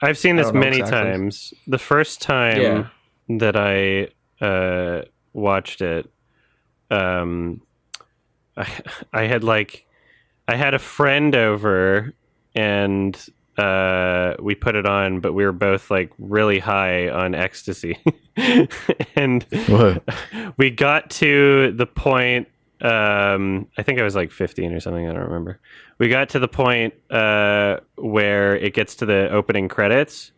I've seen I this don't know many exactly. times. The first Yeah. time that I watched it, um, I, I had like I had a friend over and we put it on, but we were both like really high on ecstasy. And Whoa. we got to the point, I think I was like 15 or something, I don't remember. We got to the point where it gets to the opening credits,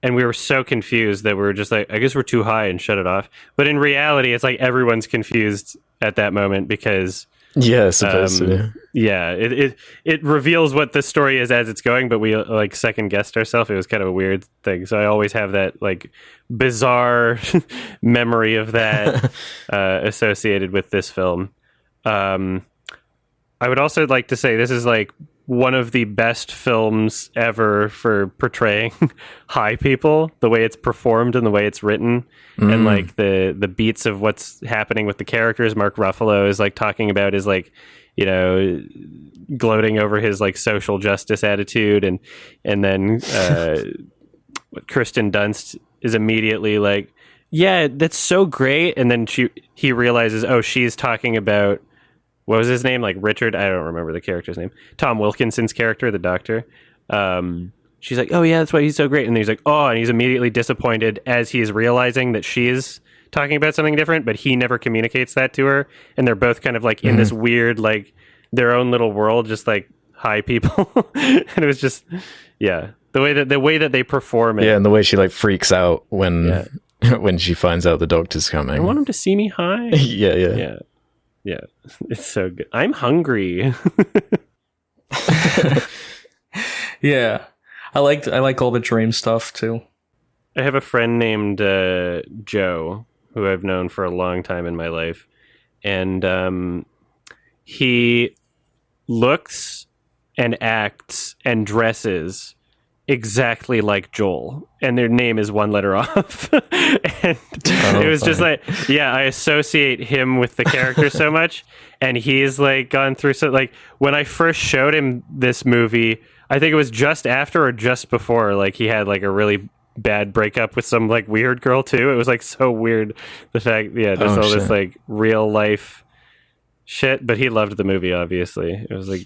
and we were so confused that we were just like, I guess we're too high and shut it off. But in reality, it's like everyone's confused at that moment because Yeah, supposed to. yeah, it reveals what the story is as it's going, but we like second guessed ourselves. It was kind of a weird thing. So I always have that like bizarre memory of that associated with this film. Um, I would also like to say this is like one of the best films ever for portraying high people, the way it's performed and the way it's written, and like the beats of what's happening with the characters. Mark Ruffalo is like talking about his like, you know, gloating over his like social justice attitude, and then Kirsten Dunst is immediately like, yeah, that's so great, and then he realizes, oh, she's talking about, what was his name? Like Richard? I don't remember the character's name. Tom Wilkinson's character, the doctor. She's like, oh yeah, that's why he's so great. And he's like, oh, and he's immediately disappointed as he's realizing that she's talking about something different, but he never communicates that to her. And they're both kind of like in this weird, like their own little world, just like high people. And it was just, yeah, the way that they perform it. Yeah, and the way she like freaks out when when she finds out the doctor's coming. I want him to see me high. Yeah. Yeah, it's so good. I'm hungry. Yeah. I like all the dream stuff too. I have a friend named Joe, who I've known for a long time in my life, and he looks and acts and dresses exactly like Joel, and their name is one letter off. And it was just like, yeah, I associate him with the character so much, and he's like gone through so like when I first showed him this movie, I think it was just after or just before, like he had like a really bad breakup with some like weird girl too. It was like so weird, the fact, yeah, there's all this like real life shit, but he loved the movie. Obviously, it was like